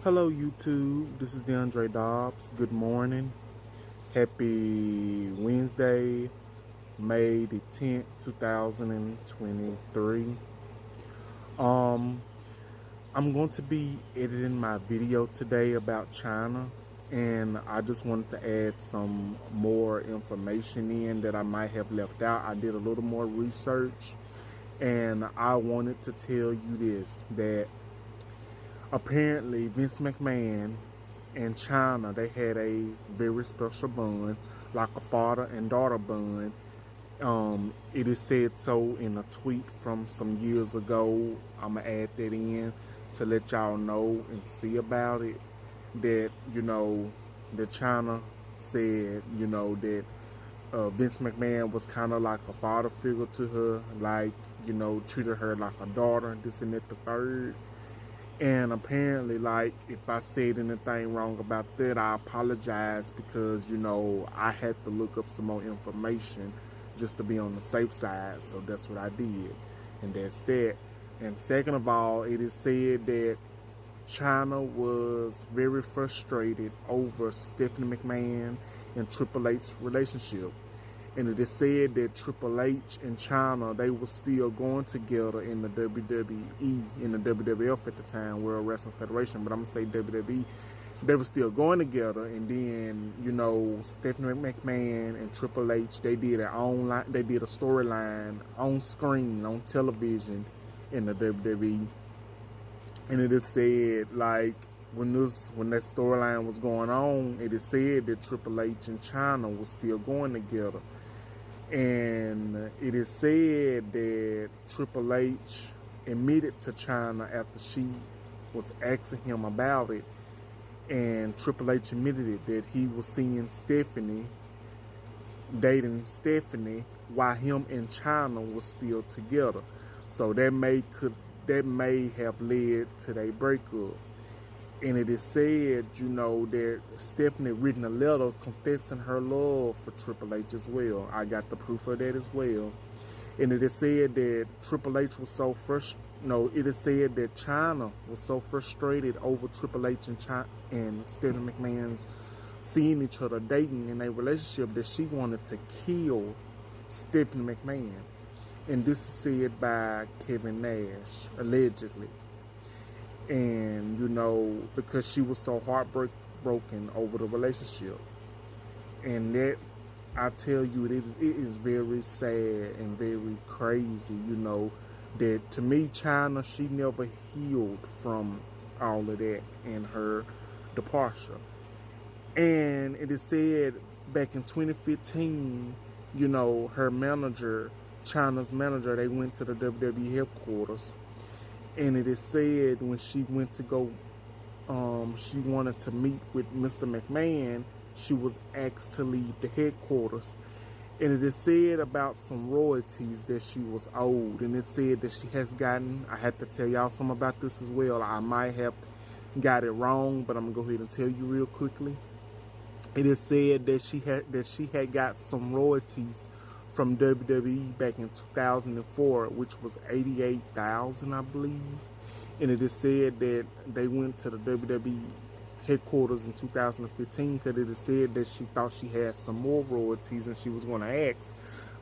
Hello YouTube, this is DeAndre Dobbs. Good morning. Happy Wednesday, May the 10th, 2023. I'm going to be editing my video today about Chyna, and I just wanted to add some more information in that I might have left out. I did a little more research, and I wanted to tell you this, that apparently Vince McMahon and Chyna, they had a very special bond, like a father and daughter bond. It is said so in a tweet from some years ago. I'm gonna add that in to let y'all know and see about it. That that Chyna said, that Vince McMahon was kind of like a father figure to her, like treated her like a daughter, this and that, the third. And apparently, like, if I said anything wrong about that, I apologize, because, I had to look up some more information just to be on the safe side. So that's what I did. And that's that. And second of all, it is said that Chyna was very frustrated over Stephanie McMahon and Triple H's relationship. And it is said that Triple H and Chyna, they were still going together in the WWE, in the WWF at the time, World Wrestling Federation, but I'm going to say WWE. They were still going together, and then, Stephanie McMahon and Triple H, they did a storyline on screen, on television in the WWE. And it is said, like, when that storyline was going on, it is said that Triple H and Chyna were still going together. And it is said that Triple H admitted to Chyna after she was asking him about it, and Triple H admitted it, that he was seeing Stephanie, dating Stephanie, while him and Chyna was still together. So that may have led to their breakup. And it is said, that Stephanie written a letter confessing her love for Triple H as well. I got the proof of that as well. And it is said that Triple H was so it is said that Chyna was so frustrated over Triple H and Stephanie McMahon's seeing each other dating in a relationship that she wanted to kill Stephanie McMahon. And this is said by Kevin Nash, allegedly. And, because she was so heartbroken over the relationship. And that, I tell you, it is very sad and very crazy, that to me, Chyna, she never healed from all of that and her departure. And it is said back in 2015, her manager, Chyna's manager, they went to the WWE headquarters. And it is said when she went to go, she wanted to meet with Mr. McMahon, she was asked to leave the headquarters. And it is said about some royalties that she was owed. And it said that she has gotten, I had to tell y'all something about this as well. I might have got it wrong, but I'm going to go ahead and tell you real quickly. It is said that she had got some royalties from WWE back in 2004, which was $88,000, I believe. And it is said that they went to the WWE headquarters in 2015 because it is said that she thought she had some more royalties and she was going to ask.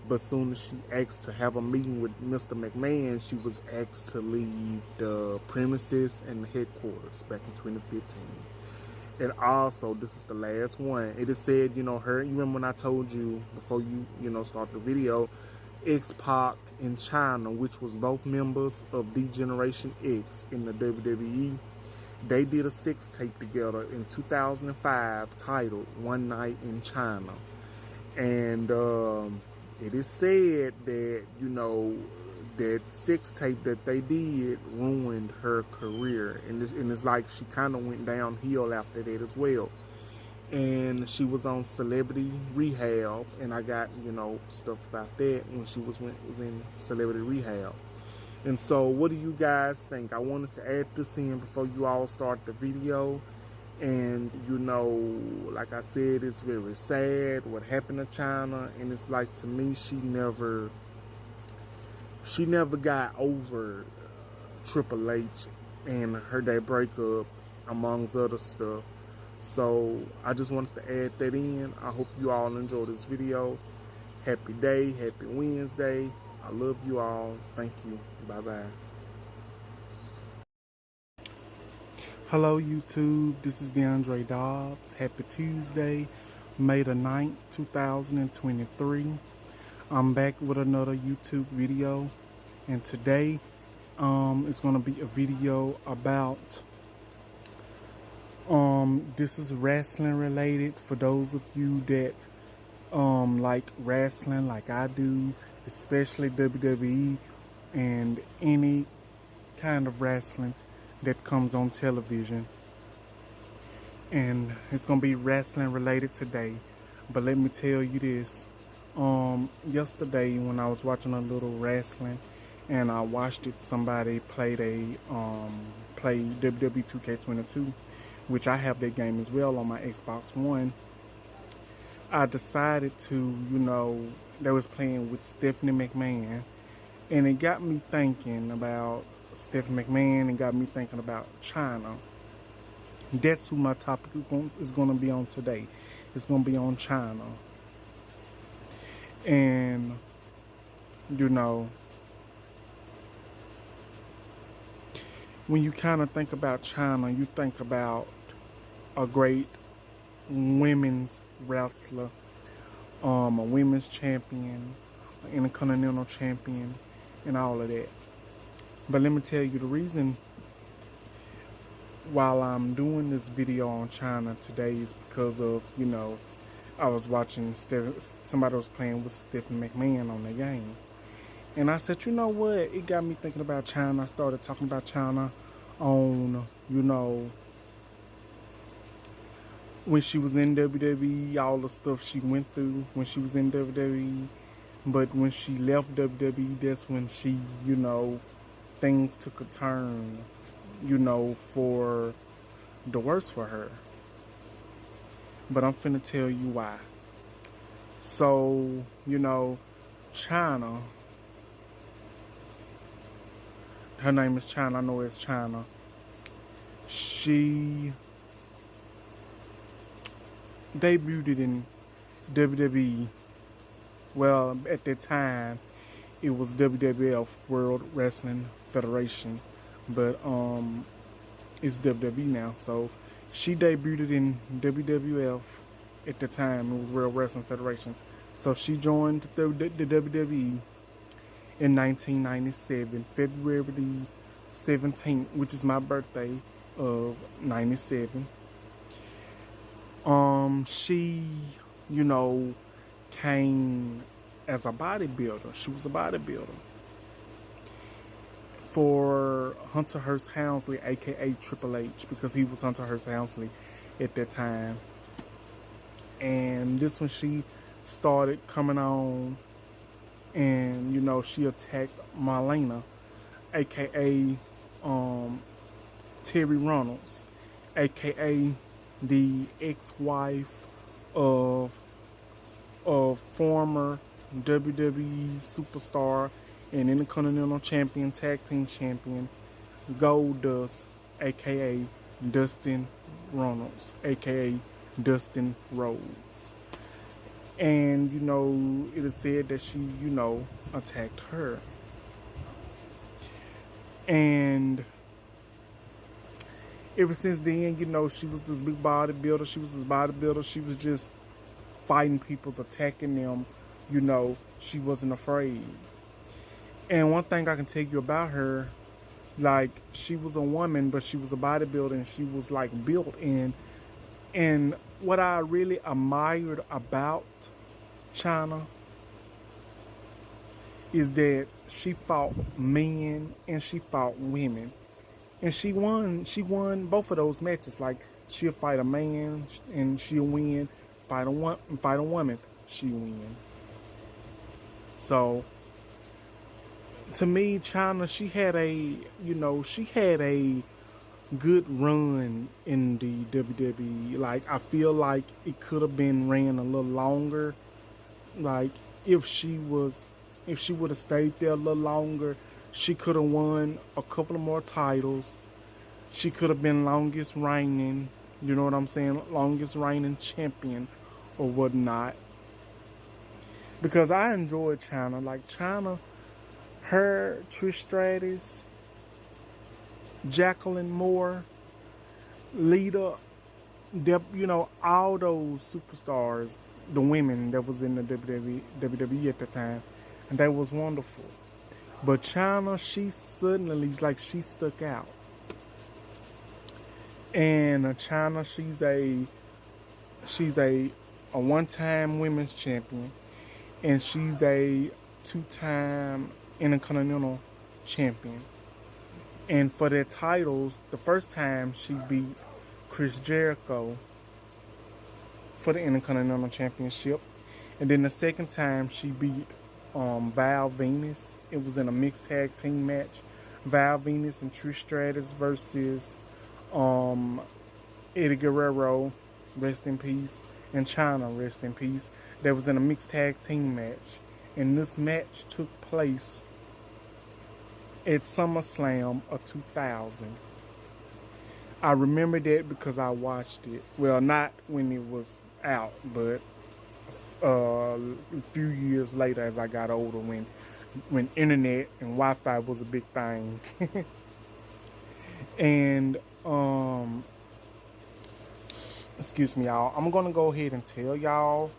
But soon as she asked to have a meeting with Mr. McMahon, she was asked to leave the premises and the headquarters back in 2015. And also, this is the last one. It is said, you remember when I told you before you, start the video, X-Pac and Chyna, which was both members of D-Generation X in the WWE, they did a sex tape together in 2005 titled One Night in Chyna. And it is said that, that sex tape that they did ruined her career. And it's like she kind of went downhill after that as well. And she was on Celebrity Rehab, and I got, stuff about that when she was in Celebrity Rehab. And so what do you guys think? I wanted to add this in before you all start the video. And, like I said, it's very sad what happened to Chyna. And it's like, to me, she never got over Triple H and her, that breakup. amongst other stuff. So I just wanted to add that in. I hope you all enjoyed this video. Happy day, happy Wednesday. I love you all. Thank you. Bye-bye. Hello YouTube, this is DeAndre Dobbs. Happy Tuesday, May the 9th, 2023. I'm back with another YouTube video, and today it's going to be a video about this is wrestling related. For those of you that like wrestling like I do, especially WWE and any kind of wrestling that comes on television. And it's gonna be wrestling related today. But let me tell you this. Yesterday when I was watching a little wrestling and I watched it, somebody played WWE 2K22, which I have that game as well on my Xbox One. I decided to, they was playing with Stephanie McMahon, and it got me thinking about Stephanie McMahon and got me thinking about Chyna. That's who my topic is going to be on today. It's going to be on Chyna. And, when you kind of think about Chyna, you think about a great women's wrestler, a women's champion, an intercontinental champion, and all of that. But let me tell you the reason while I'm doing this video on Chyna today is because of, I was watching somebody was playing with Stephanie McMahon on the game. And I said, you know what? It got me thinking about Chyna. I started talking about Chyna on, when she was in WWE, all the stuff she went through when she was in WWE. But when she left WWE, that's when she, things took a turn, for the worse for her. But I'm finna tell you why. So, Chyna, her name is Chyna, I know it's Chyna. She debuted in WWE. Well, at that time, it was WWF, World Wrestling Federation, but it's WWE now. So she debuted in WWF at the time. It was World Wrestling Federation. So she joined the WWE in 1997, February 17th, which is my birthday of 97. She, came as a bodybuilder. She was a bodybuilder for Hunter Hearst Helmsley, aka Triple H, because he was Hunter Hearst Helmsley at that time. And this when she started coming on, and she attacked Marlena, aka Terry Runnels, aka the ex-wife of former WWE superstar and Intercontinental Champion, Tag Team Champion, Goldust, aka Dustin Runnels, aka Dustin Rhodes. And, it is said that she, attacked her. And ever since then, she was this big bodybuilder. She was just fighting people, attacking them. She wasn't afraid. And one thing I can tell you about her, like, she was a woman, but she was a bodybuilder, and she was, like, built in. And what I really admired about Chyna is that she fought men and she fought women. And she won both of those matches. Like, she'll fight a man and she'll win. Fight a woman, she win. So, to me, Chyna, she had a good run in the WWE. Like, I feel like it could have been ran a little longer. Like, if she would have stayed there a little longer, she could have won a couple of more titles. She could have been longest reigning, you know what I'm saying, longest reigning champion or whatnot. Because I enjoy Chyna. Like Chyna, her, Trish Stratus, Jacqueline Moore, Lita, you know, all those superstars, the women that was in the WWE at the time, and that was wonderful. But Chyna, she suddenly, like, she stuck out. And Chyna, she's a one-time women's champion, and she's a two-time Intercontinental champion. And for their titles, the first time she beat Chris Jericho for the Intercontinental Championship, and then the second time she beat Val Venus. It was in a mixed tag team match. Val Venus and Trish Stratus versus Eddie Guerrero, rest in peace, and Chyna, rest in peace. That was in a mixed tag team match. And this match took place at SummerSlam of 2000. I remember that because I watched it. Well, not when it was out, but a few years later as I got older, when internet and Wi-Fi was a big thing. And excuse me, y'all, I'm gonna go ahead and tell y'all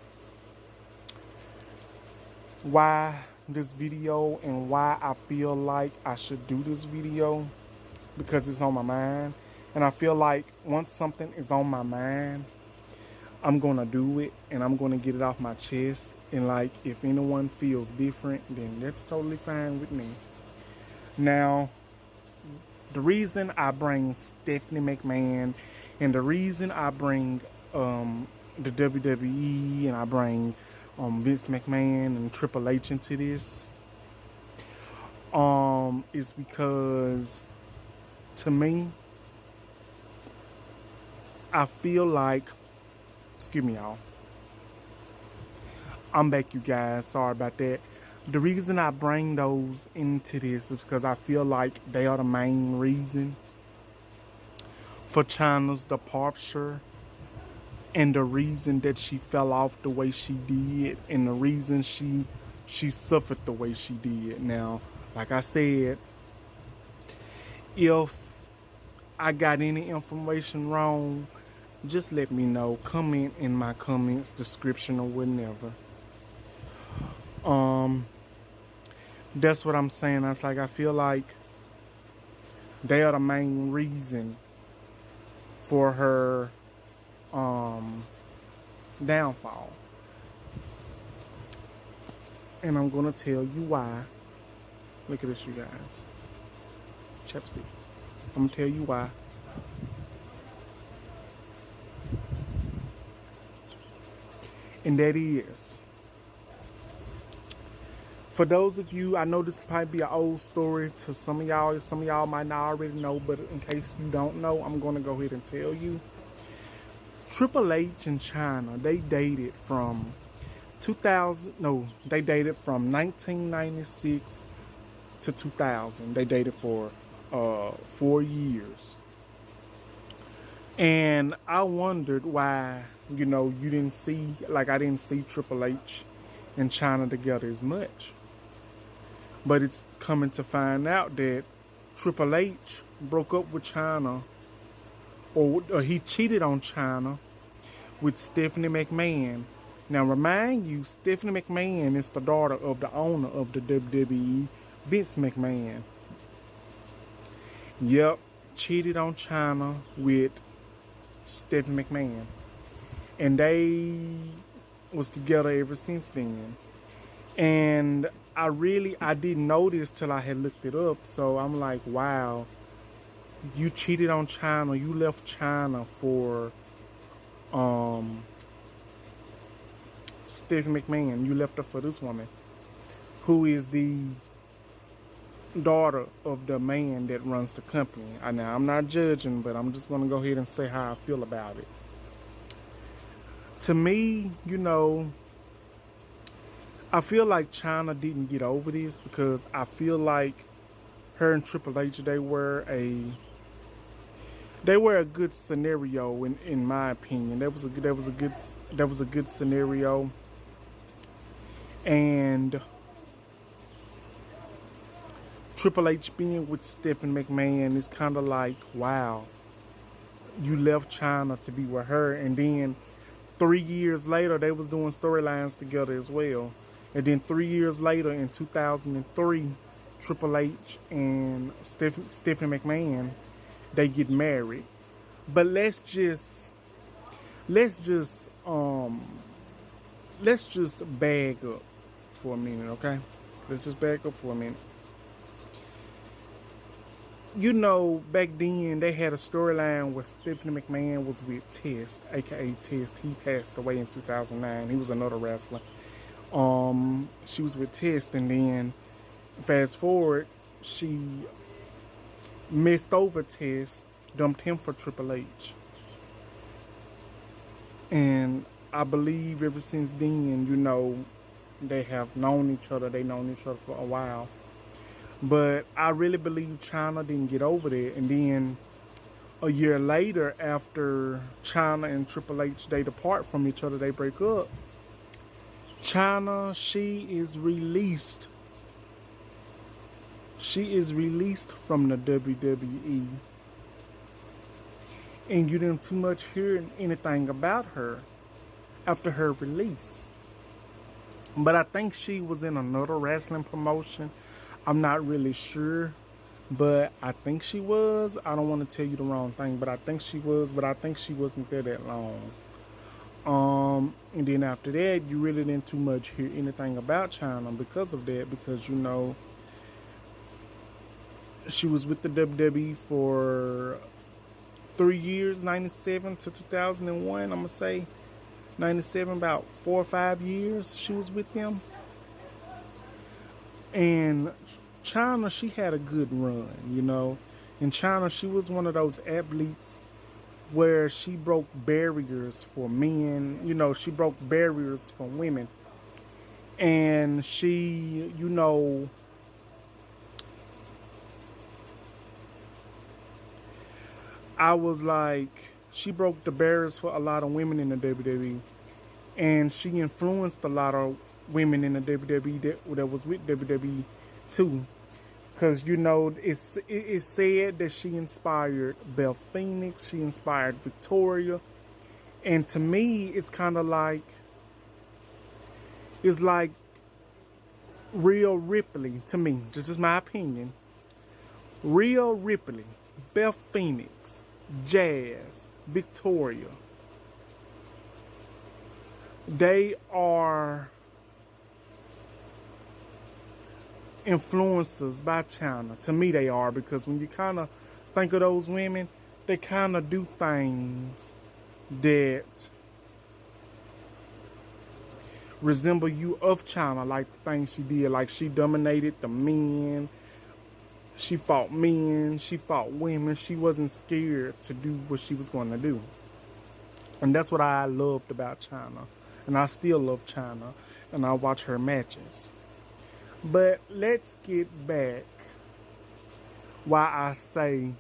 why this video and why I feel like I should do this video, because it's on my mind. And I feel like once something is on my mind, I'm gonna do it and I'm gonna get it off my chest. And like, if anyone feels different, then that's totally fine with me. Now, the reason I bring Stephanie McMahon, and the reason I bring the WWE, and I bring Vince McMahon and Triple H into this, is because, to me, I feel like, excuse me, y'all, I'm back, you guys, sorry about that. The reason I bring those into this is because I feel like they are the main reason for Chyna's departure, and the reason that she fell off the way she did, and the reason she suffered the way she did. Now, like I said, if I got any information wrong, just let me know. Comment in my comments, description, or whatever. That's what I'm saying. I was like, I feel like they are the main reason for her downfall. And I'm gonna tell you why. Look at this, you guys. Chapstick. I'm gonna tell you why. And that is, for those of you, I know this might be an old story to some of y'all. Some of y'all might not already know, but in case you don't know, I'm going to go ahead and tell you. Triple H and Chyna, they dated from 1996 to 2000. They dated for 4 years. And I wondered why, you know, you didn't see, like I didn't see Triple H and Chyna together as much. But it's coming to find out that Triple H broke up with Chyna, or he cheated on Chyna with Stephanie McMahon. Now, remind you, Stephanie McMahon is the daughter of the owner of the WWE, Vince McMahon. Yep, cheated on Chyna with Stephanie McMahon. And they was together ever since then. And I didn't know this till I had looked it up. So I'm like, wow, you cheated on Chyna. You left Chyna for Stephanie McMahon. You left her for this woman, who is the daughter of the man that runs the company. Now, I'm not judging, but I'm just going to go ahead and say how I feel about it. To me, you know, I feel like Chyna didn't get over this, because I feel like her and Triple H, they were They were a good scenario in my opinion. That was a good scenario, and Triple H being with Stephanie McMahon is kind of like, wow, you left Chyna to be with her, and then 3 years later they was doing storylines together as well, and then 3 years later in 2003, Triple H and Stephanie McMahon, they get married. But let's just bag up for a minute, okay? Let's just back up for a minute. You know, back then they had a storyline where Stephanie McMahon was with Test, aka Test. He passed away in 2009. He was another wrestler. She was with Test, and then fast forward, she messed over Test, dumped him for Triple H. And I believe ever since then, you know, they have known each other. They known each other for a while. But I really believe Chyna didn't get over there. And then a year later, after Chyna and Triple H, they depart from each other, they break up. Chyna, she is released. She is released from the WWE. And you didn't too much hear anything about her after her release. But I think she was in another wrestling promotion. I'm not really sure, but I think she was. I don't want to tell you the wrong thing, but I think she was. But I think she wasn't there that long. And then after that, you really didn't too much hear anything about Chyna because of that. Because, you know, she was with the WWE for 3 years, 97 to 2001. I'm gonna say 97, about 4 or 5 years she was with them. And Chyna, she had a good run, you know. In Chyna, she was one of those athletes where she broke barriers for men. You know, she broke barriers for women. And she, you know, I was like, she broke the barriers for a lot of women in the WWE. And she influenced a lot of women in the WWE that was with WWE too. Because, you know, it's said that she inspired Beth Phoenix, she inspired Victoria. And to me, it's kind of like, it's like Rhea Ripley to me. This is my opinion. Rhea Ripley, Beth Phoenix, Jazz, Victoria. They are influencers by Chyna. To me, they are, because when you kind of think of those women, they kind of do things that resemble you of Chyna, like the things she did. Like, she dominated the men. She fought men. She fought women. She wasn't scared to do what she was going to do. And that's what I loved about Chyna. And I still love Chyna. And I watch her matches. But let's get back why I say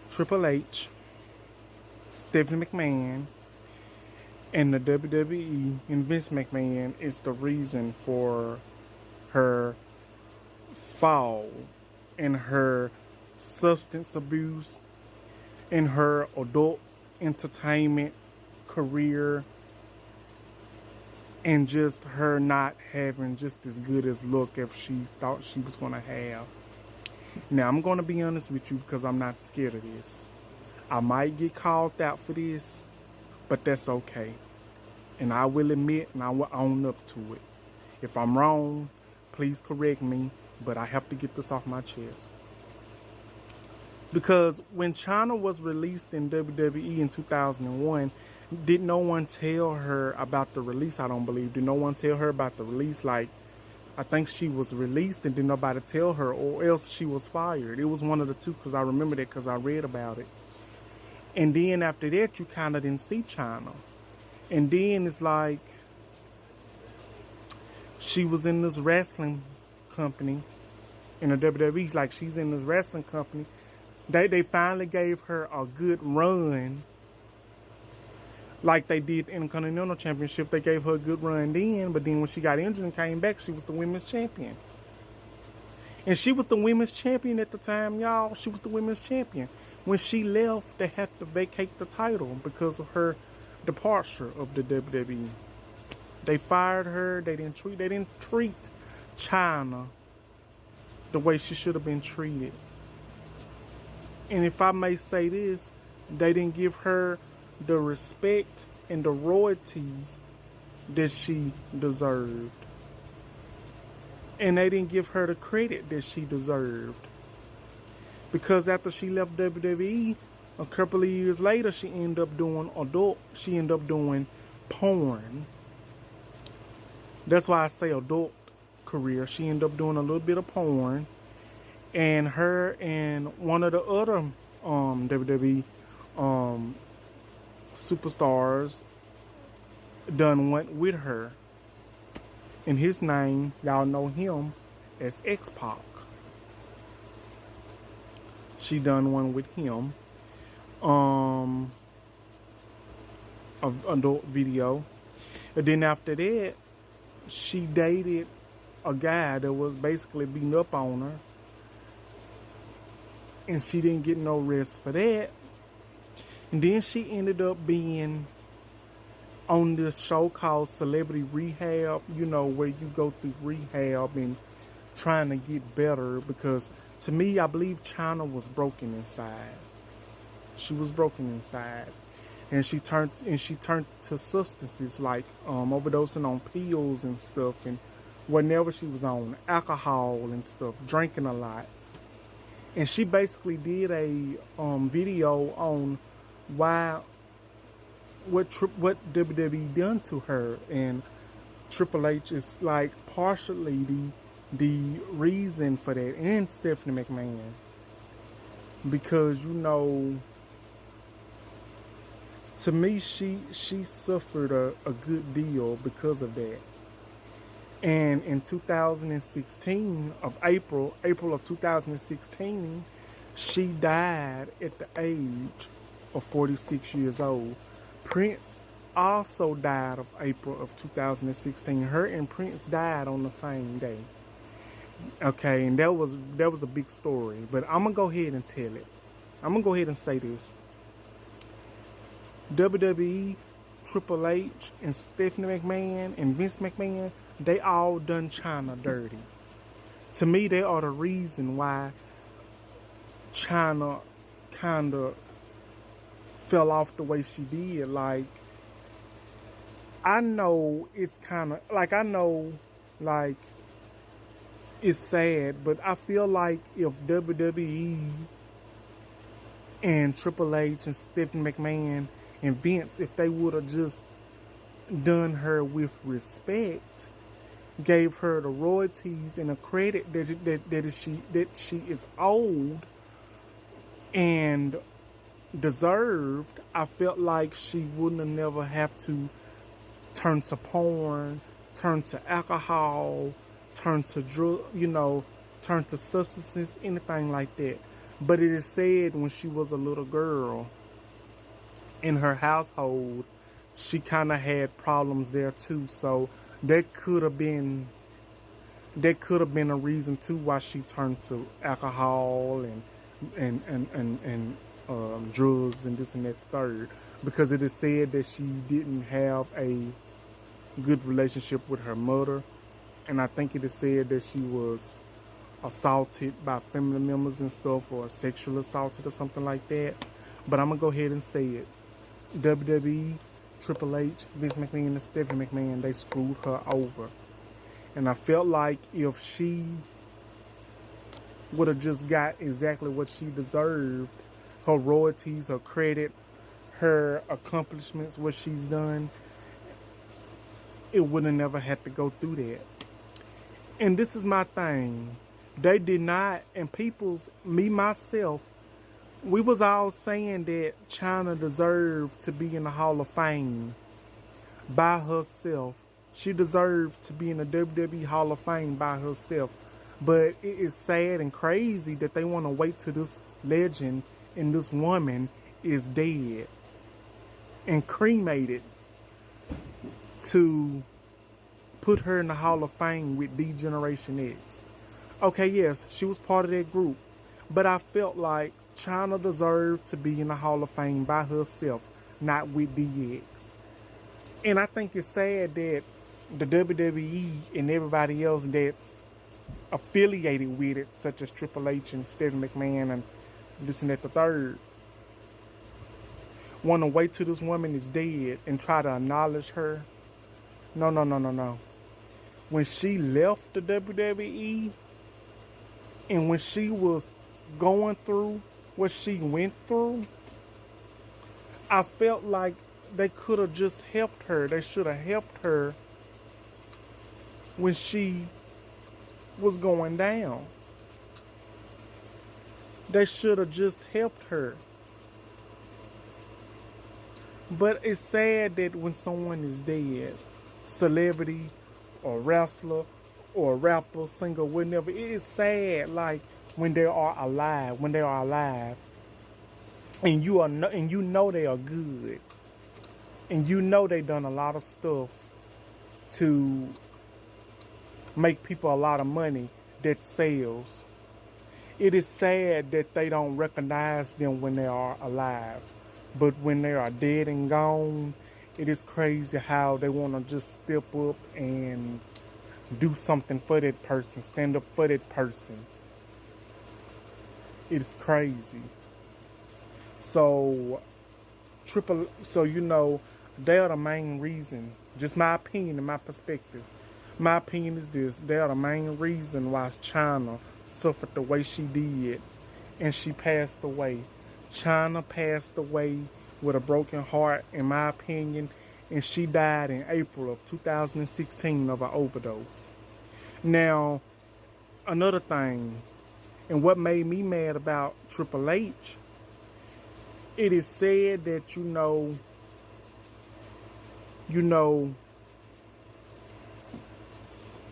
Triple H, Stephanie McMahon, and the WWE and Vince McMahon is the reason for her fall and her substance abuse and her adult entertainment career, and just her not having just as good as look as she thought she was going to have. Now, I'm going to be honest with you, because I'm not scared of this. I might get called out for this, but that's okay. And I will admit and I will own up to it. If I'm wrong, please correct me, but I have to get this off my chest. Because when Chyna was released in WWE in 2001, did no one tell her about the release? I don't believe. Did no one tell her about the release? Like, I think she was released and did nobody tell her, or else she was fired. It was one of the two, because I remember that because I read about it. And then after that, you kind of didn't see Chyna. And then it's like, she was in this wrestling company in the WWE. Like, she's in this wrestling company. They finally gave her a good run, like they did in the Intercontinental Championship. They gave her a good run then, but then when she got injured and came back, she was the women's champion. And she was the women's champion at the time, y'all. She was the women's champion. When she left, they had to vacate the title because of her departure of the WWE. They fired her. They didn't treat Chyna the way she should have been treated. And if I may say this, they didn't give her the respect and the royalties that she deserved. And they didn't give her the credit that she deserved. Because after she left WWE, a couple of years later, she ended up doing porn. That's why I say adult career. She ended up doing a little bit of porn. And her and one of the other WWE superstars done went with her. And his name, y'all know him as X-Pac. She done one with him. An adult video. And then after that, she dated a guy that was basically beating up on her. And she didn't get no rest for that. And then she ended up being on this show called Celebrity Rehab, you know, where you go through rehab and trying to get better. Because to me, I believe Chyna was broken inside. She was broken inside. And she turned to substances like overdosing on pills and stuff, and whenever she was on alcohol and stuff, drinking a lot. And she basically did a video on what WWE done to her, and Triple H is like partially the reason for that, and Stephanie McMahon, because you know, to me she suffered a good deal because of that. And in 2016 of April of 2016, she died at the age of 46 years old. Prince also died of April of 2016. Her and Prince died on the same day. Okay, and that was a big story. But I'm gonna go ahead and tell it. I'm gonna go ahead and say this. WWE, Triple H, and Stephanie McMahon, and Vince McMahon, they all done Chyna dirty. To me, they are the reason why Chyna kind of fell off the way she did. Like, I know it's kind of, like, it's sad, but I feel like if WWE and Triple H and Stephanie McMahon and Vince, if they would have just done her with respect, gave her the royalties and the credit that she is owed and deserved, I felt like she wouldn't have never have to turn to porn, turn to alcohol, turn to turn to substances, anything like that. But it is said when she was a little girl in her household, she kind of had problems there too. So that could have been a reason too why she turned to alcohol and drugs and this and that third. Because it is said that she didn't have a good relationship with her mother, and I think it is said that she was assaulted by family members and stuff, or sexually assaulted or something like that. But I'm gonna go ahead and say it. WWE, Triple H, Vince McMahon, and Stephanie McMahon, they screwed her over. And I felt like if she would have just got exactly what she deserved, her royalties, her credit, her accomplishments, what she's done, it would have never had to go through that. And this is my thing. They did not, and me, myself, we was all saying that Chyna deserved to be in the Hall of Fame by herself. She deserved to be in the WWE Hall of Fame by herself. But it is sad and crazy that they want to wait till this legend, and this woman is dead and cremated to put her in the Hall of Fame with D-Generation X. Okay, yes, she was part of that group, but I felt like Chyna deserved to be in the Hall of Fame by herself, not with DX. And I think it's sad that the WWE and everybody else that's affiliated with it, such as Triple H and Stephanie McMahon and this and that the third, want to wait till this woman is dead and try to acknowledge her. No, no, no, no, no. When she left the WWE and when she was going through what she went through, I felt like they could have just helped her. They should have helped her when she was going down. They should have just helped her. But it's sad that when someone is dead, celebrity or wrestler or rapper, singer, whatever, it is sad. Like when they are alive, and you know they are good, and you know they done a lot of stuff to make people a lot of money that sells. It is sad that they don't recognize them when they are alive. But when they are dead and gone, it is crazy how they want to just step up and do something for that person, stand up for that person. It is crazy. So they are the main reason, just my opinion and my perspective. My opinion is this: they are the main reason why Chyna suffered the way she did and she passed away. Chyna passed away with a broken heart, in my opinion, and she died in April of 2016 of an overdose. Now, another thing, and what made me mad about Triple H, it is said that,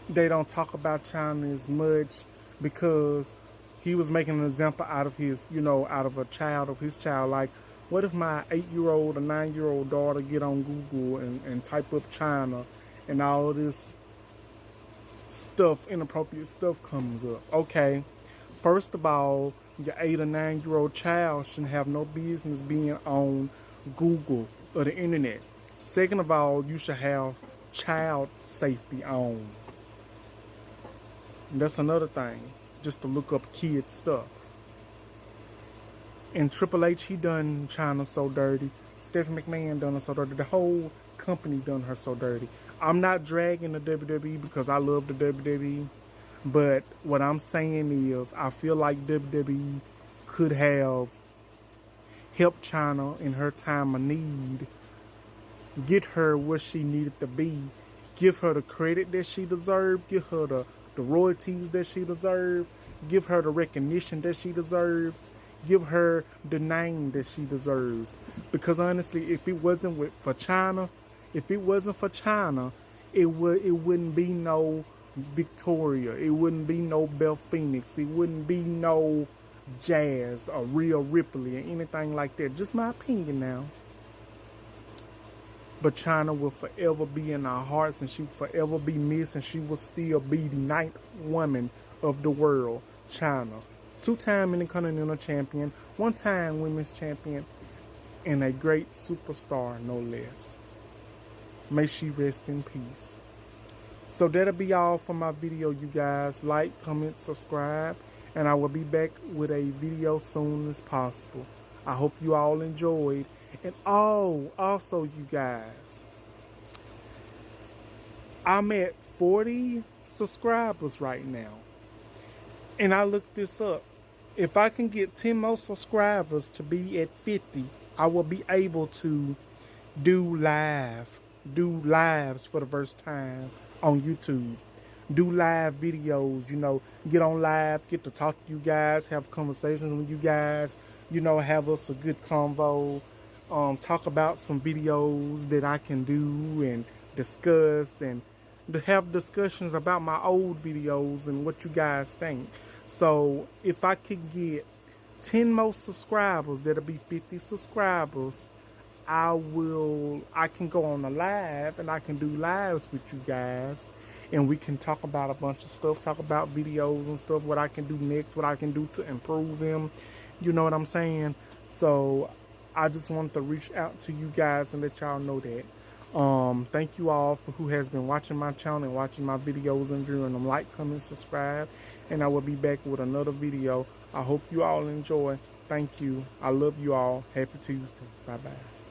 they don't talk about Chyna as much because he was making an example out of his, out of his child. Like, what if my 8-year-old or 9-year-old daughter get on Google and type up Chyna and all of this stuff, inappropriate stuff comes up? Okay, first of all, your 8 or 9-year-old child shouldn't have no business being on Google or the internet. Second of all, you should have child safety on. And that's another thing, just to look up kid stuff. And Triple H, he done Chyna so dirty. Stephanie McMahon done her so dirty. The whole company done her so dirty. I'm not dragging the WWE because I love the WWE. But what I'm saying is, I feel like WWE could have helped Chyna in her time of need, get her where she needed to be, give her the credit that she deserved, give her the royalties that she deserves, give her the recognition that she deserves, give her the name that she deserves. Because honestly, if it wasn't for Chyna, it wouldn't be no Victoria, it wouldn't be no Belle Phoenix, it wouldn't be no Jazz or Rhea Ripley or anything like that. Just my opinion now. But Chyna will forever be in our hearts, and she will forever be missed, and she will still be the 9th woman of the world. Chyna, 2-time Intercontinental Champion, 1-time Women's Champion, and a great superstar, no less. May she rest in peace. So that'll be all for my video, you guys. Like, comment, subscribe, and I will be back with a video soon as possible. I hope you all enjoyed. And also you guys, I'm at 40 subscribers right now. And I looked this up. If I can get 10 more subscribers to be at 50, I will be able to do lives for the first time on YouTube. Do live videos, get on live, get to talk to you guys, have conversations with you guys, have us a good convo. Talk about some videos that I can do and discuss, and to have discussions about my old videos and what you guys think. So if I could get 10 more subscribers, that'll be 50 subscribers, I can go on a live and I can do lives with you guys, and we can talk about a bunch of stuff, talk about videos and stuff, what I can do next, what I can do to improve them. You know what I'm saying? So I just wanted to reach out to you guys and let y'all know that. Thank you all for who has been watching my channel and watching my videos and viewing them. Like, comment, subscribe, and I will be back with another video. I hope you all enjoy. Thank you. I love you all. Happy Tuesday. Bye-bye.